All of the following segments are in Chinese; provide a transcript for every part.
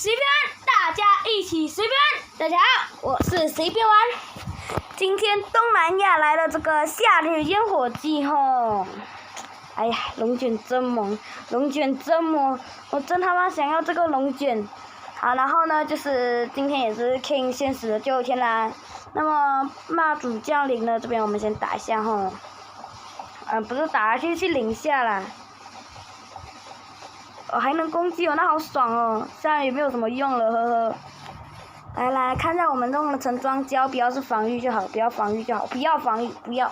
随便玩，大家一起随便玩。大家好，我是随便玩。今天东南亚来了这个夏日烟火季吼，哎呀，龙卷真萌，龙卷真萌，我真他妈想要这个龙卷。好，然后呢，就是今天也是 King 现实的最后一天啦。那么骂主降临了，这边我们先打一下吼。不是打下去领下啦。还能攻击哦，那好爽哦！虽然也没有什么用了，呵呵。来，看一下我们用的成装胶，不要是防御就好，不要防御就好，不要防御，不要。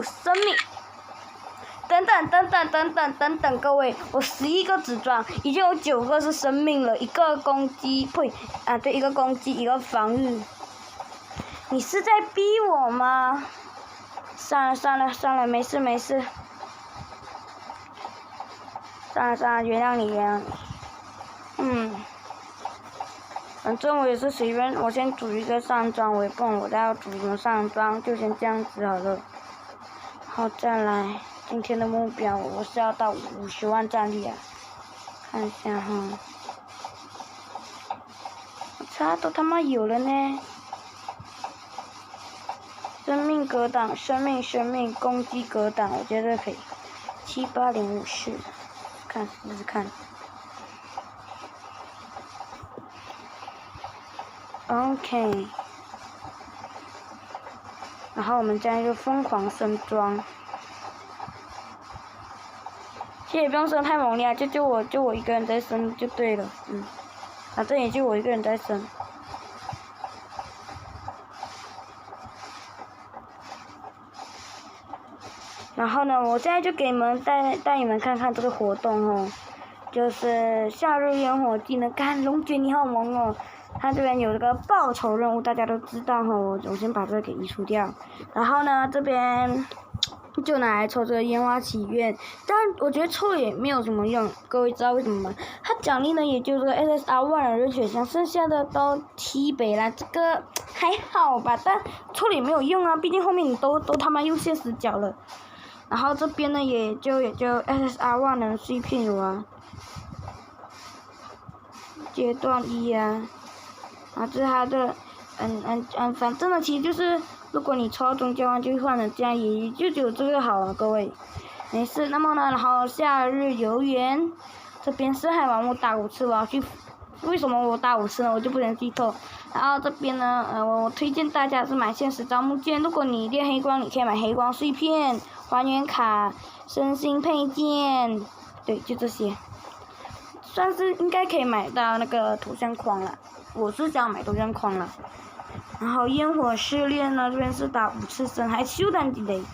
生命！等，各位，我11个纸装，已经有9个是生命了，一个攻击，对，一个攻击，一个防御。你是在逼我吗？算了，没事。算了，原谅你。反正我也是随便，我先组一个上装，我也不懂我再要组什么上装，就先这样子好了。好，再来，今天的目标我是要到50万战力啊！看一下哈，我操，都他妈有了呢！生命格挡，生命，攻击格挡，我觉得可以，78.54。试试看。OK。然后我们这样就疯狂升装。其实也不用升太猛烈，就我一个人在升就对了，反正也就我一个人在升。然后呢，我现在就给你们带你们看看这个活动哦，就是夏日烟火季呢，看龙卷你好萌哦，它这边有这个报仇任务，大家都知道哦，我先把这个给移除掉，然后呢这边就拿来抽这个烟花祈愿，但我觉得抽也没有什么用，各位知道为什么吗？它奖励呢也就这个 SSR1 的人选项，剩下的都踢北啦，这个还好吧，但抽了也没有用啊，毕竟后面你都他妈用现实角了。然后这边呢也就 SSR1 的碎片有啊，阶段1啊，然后这是它的，反正呢其实就是如果你抽到中交换就换了，这样也就只有这个好了，各位，没事。那么呢，然后夏日游园，这边深海王我打5次，我要去，为什么我打5次呢？我就不能剧透。然后这边呢，我推荐大家是买现实招募券，如果你练黑光，你可以买黑光碎片。还原卡、身心配件，对，就这些，算是应该可以买到那个头像框了。我是想买头像框了。然后烟火试炼呢，这边是打5次升，还修单几雷。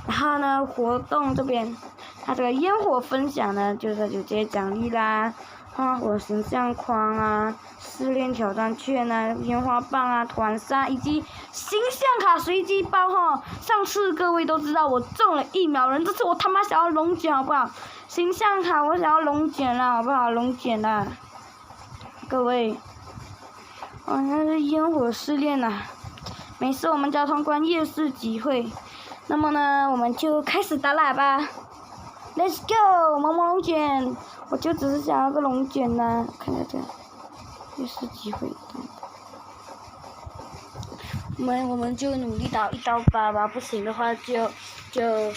然后呢，活动这边，它这个烟火分享呢，就是有这些奖励啦，火形象框啊，试炼挑战券啊，烟花棒啊，团扇以及形象卡随机包哈。上次各位都知道我中了1秒人，这次我他妈想要龙卷好不好？形象卡我想要龙卷啦，好不好？龙卷啦，各位。那是烟火试炼啦，没事，我们只要通关夜市集会。那么呢，我们就开始打喇叭 ，Let's go， 萌龙卷。我就只是想要个龙卷呐，看一下这样，夜市集会。我们就努力打1到8吧，不行的话就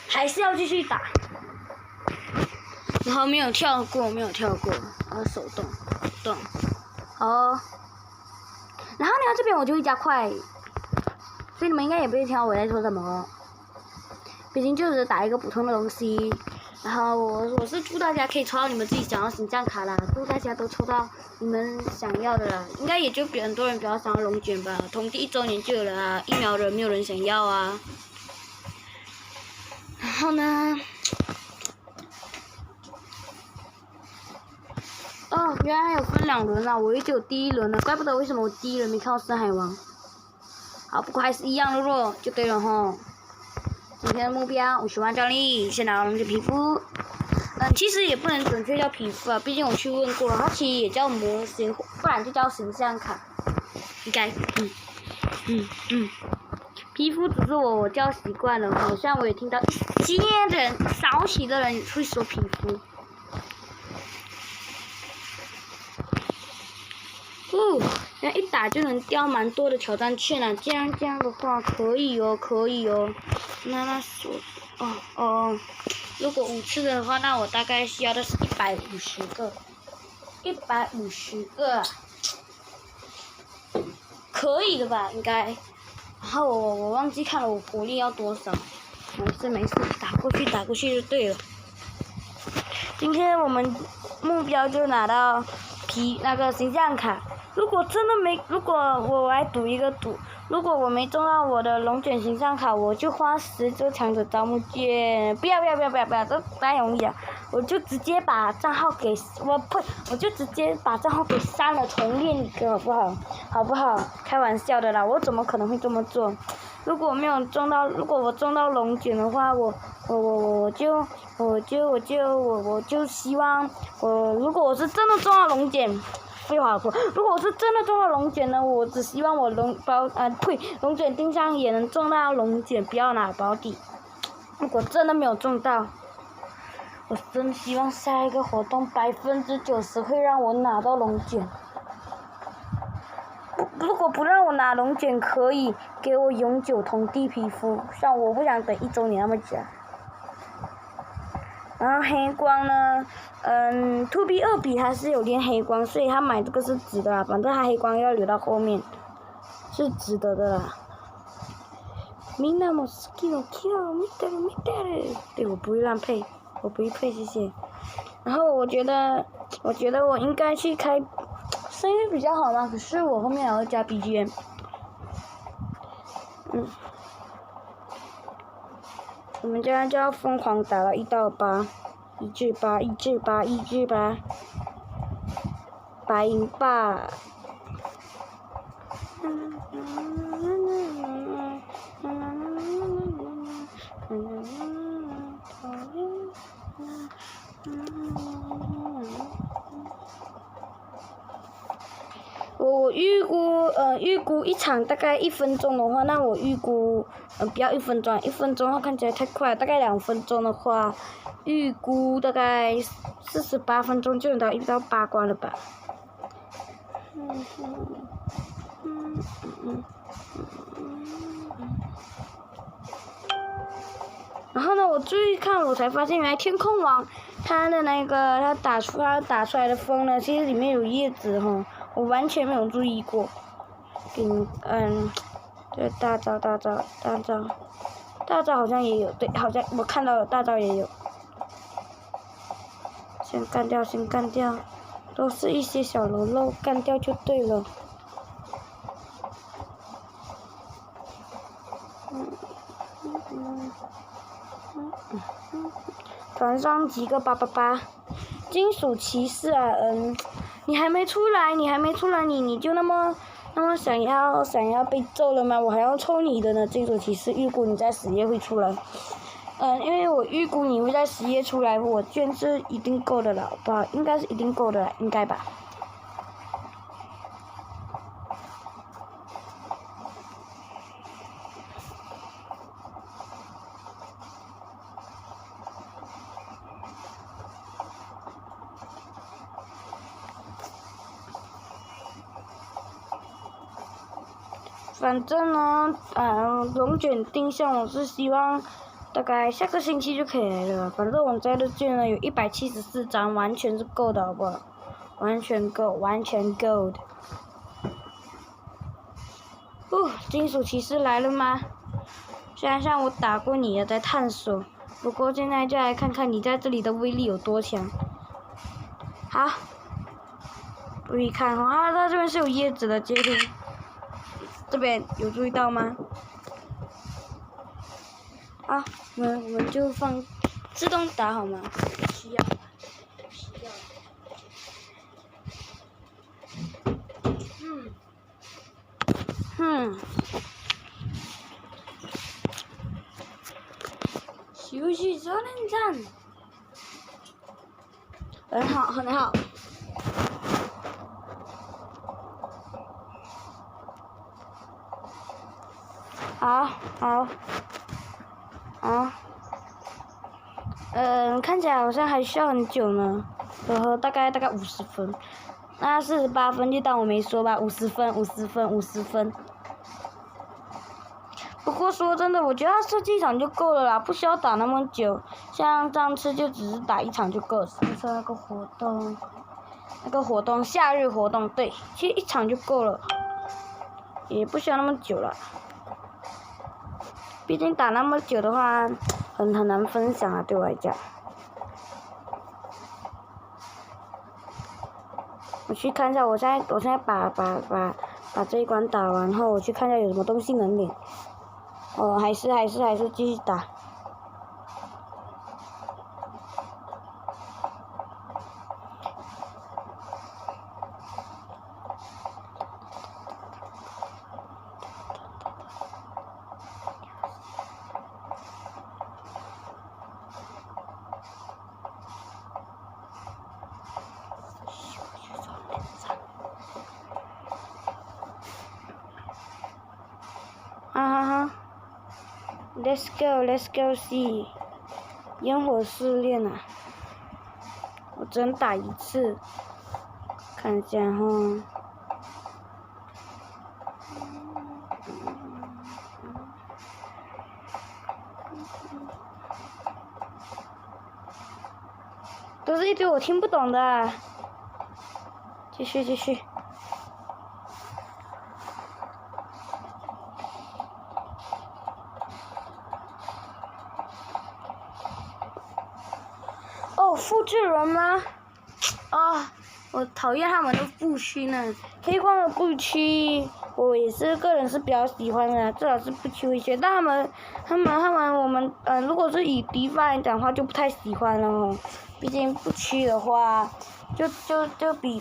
还是要继续打。然后没有跳过，然后手动，好哦。然后呢，这边我就会加快，所以你们应该也不会听到我在说什么哦。毕竟就是打一个普通的东西。然后我是祝大家可以抽到你们自己想要形象卡啦，祝大家都抽到你们想要的啦。应该也就很多人比较想要龙卷吧，同第1周年就有了啊，1秒人没有人想要啊。然后呢，原来还有分2轮啊，我以为只有第1轮呢，怪不得为什么我第1轮没看到深海王。好，不过还是一样的弱就对了吼。今天的目标50万战力，先拿到龙卷皮肤。其实也不能准确叫皮肤啊，毕竟我去问过了，它其实也叫模型，不然就叫形象卡。应该，皮肤只是我叫习惯了，好像我也听到一些人少许的人会说皮肤。那一打就能掉蛮多的挑战券啊！这样的话可以哦。那说如果5次的话，那我大概需要的是150个，150个，可以的吧？应该。然后我忘记看了我火力要多少，没事，打过去就对了。今天我们目标就拿到那个形象卡。如果我来赌一个赌，如果我没中到我的龙卷形象卡，我就花10个强者招募券。不要，这太容易了。我就直接把账号给删了，重练一个，好不好？开玩笑的啦，我怎么可能会这么做？如果我中到龙卷的话，我就希望如果我是真的中到龙卷。废话不，如果我是真的中到龙卷呢，我只希望我龙卷钉上也能中到龙卷，不要拿保底。如果真的没有中到，我真希望下一个活动90%会让我拿到龙卷。如果不让我拿龙卷，可以给我永久同地皮肤，像我不想等1周年那么久。然后黑光呢，2B 2比还是有点黑光，所以他买这个是值的啦，反正他黑光要留到后面，是值得的啦。みんなも好きのキラを見てる。对，我不会乱配，谢谢。然后我觉得我应该去开声音比较好嘛，可是我后面还要加 BGM。我们这样就要疯狂打到1到8，1至8，白银吧。我预估一场大概1分钟的话，那我预估不要1分钟，1分钟的话看起来太快了，大概2分钟的话，预估大概48分钟就能到1到8关了吧。然后呢，我注意看，我才发现原来天空网它的那个它打出来的风呢，其实里面有叶子哈。我完全没有注意过，对，大招好像也有，对，好像我看到了大招也有。先干掉，都是一些小喽啰，干掉就对了。团上几个888，金属骑士啊，你还没出来，你就那么想要被揍了吗？我还要抽你的呢，金属骑士，预估你在10页会出来。因为我预估你会在10页出来，我券是一定够的了，好不好？应该是一定够的了，应该吧。反正呢，龙卷定向我是希望大概下个星期就可以来了。反正我在的券呢有174张，完全是够的，好不好？完全够的。金属骑士来了吗？虽然像我打过你也在探索，不过现在就来看看你在这里的威力有多强。好，注意看哦，它这边是有叶子的阶梯。这边有注意到吗？好，我们就放自动打好吗？需要。休息3连战。很好。好，看起来好像还需要很久呢，大概50分。那48分就当我没说吧，50分，50分，50分。不过说真的，我觉得他设计一场就够了啦，不需要打那么久。像上次就只是打一场就够了。上次那个活动，夏日活动，对，其实一场就够了，也不需要那么久了。毕竟打那么久的话，很难分享啊，对我来讲。我去看一下，我现在把这一关打完后，我去看一下有什么东西能领。哦，还是继续打。Let's go see， 烟火试炼啊！我只能打一次，看一下哈。都是一堆我听不懂的，继续。哦，复制人吗？啊，我讨厌他们的步区呢。黑光的步区，我也是个人是比较喜欢的，至少是步区会学。但我们如果是以敌方来讲的话，就不太喜欢了哦。毕竟步区的话，就比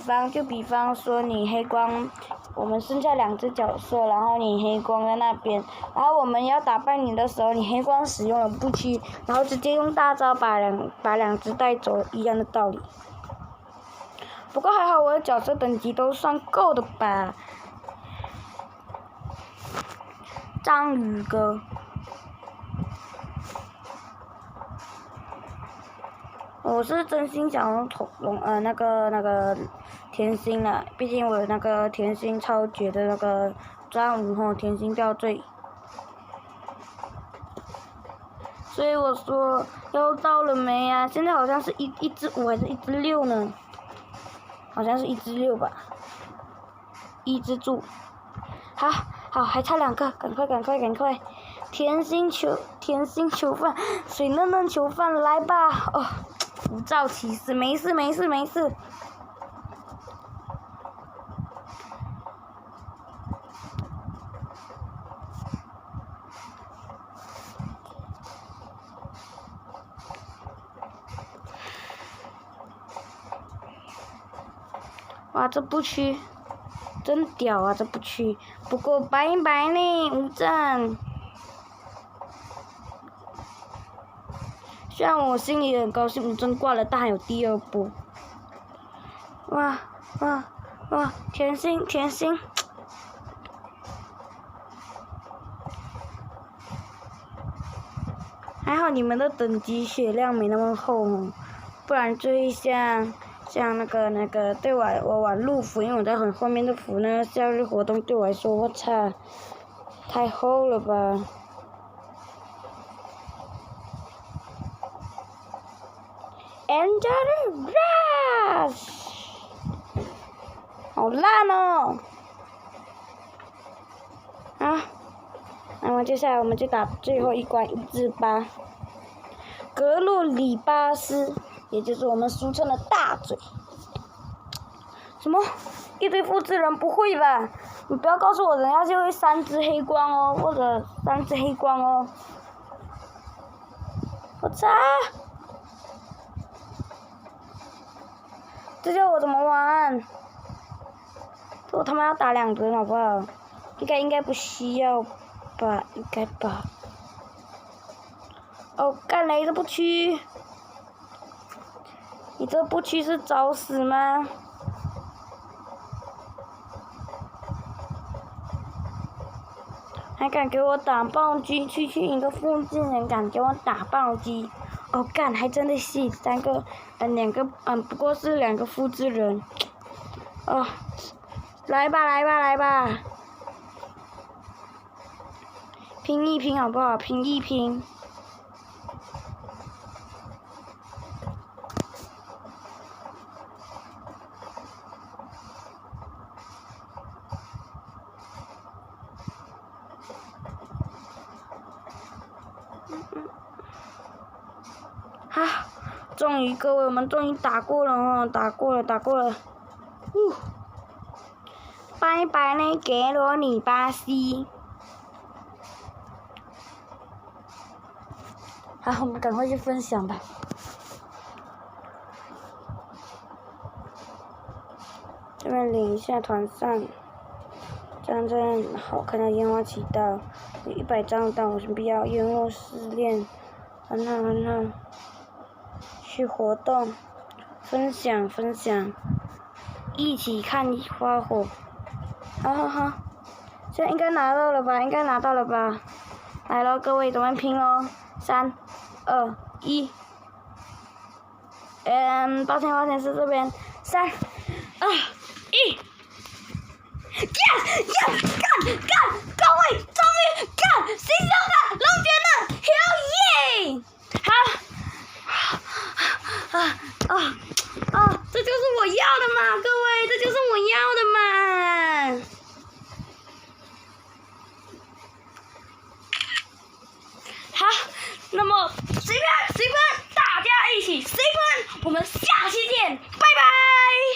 方说你黑光，我们剩下2只角色，然后你黑光在那边，然后我们要打败你的时候，你黑光使用了步区，然后直接用大招把两只带走，一样的道理。不过还好我的角色等级都算够的吧。章鱼哥。我是真心想用那个甜心啦，毕竟我有那个甜心超绝的那个章鱼吼，甜心吊坠。所以我说要到了没啊？现在好像是一只5还是1只6呢？好像是1只6吧。1只猪。好，还差2个，赶快！甜心囚犯，水嫩嫩囚犯来吧！哦，无照骑士，没事。哇，这步区真屌啊！这步区，不过拜呢，无战。虽然我心里很高兴，无证挂了，但还有第2波。哇！甜心！还好你们的等级血量没那么厚哦，不然就会像那个对我玩陆服，因为我在很后面的服呢，夏日活动对我来说，我操，太厚了吧。Enter the rush， 好烂哦！啊，那么接下来我们就打最后一关1至8，格洛里巴斯，也就是我们俗称的大嘴。什么？一堆复制人？不会吧？你不要告诉我人家就会3只黑光哦，或者3只黑光哦。我操！这叫我怎么玩？我他妈要打2人好不好？应该不需要吧？应该吧？哦，干雷这步区，你这步区是找死吗？还敢给我打暴击？区一个复制人敢给我打暴击？哦，干，还真的是2个，2个，不过是2个复制人。哦，来吧来吧来吧，拼一拼好不好？拼一拼。哈，终于各位，我们终于打过了哦，打过了。拜拜呢，格罗尼巴西。好，我们赶快去分享吧。这边领一下团扇，这样好看的烟花祈祷，有100张但我先不要，烟雾试炼，很好。去活动，分享，一起看花火。好，现在应该拿到了吧？来咯，各位，咱们拼咯，3、2、1。抱歉，是这边，3、2、1。Yes！ 干！各位，终于干！心中的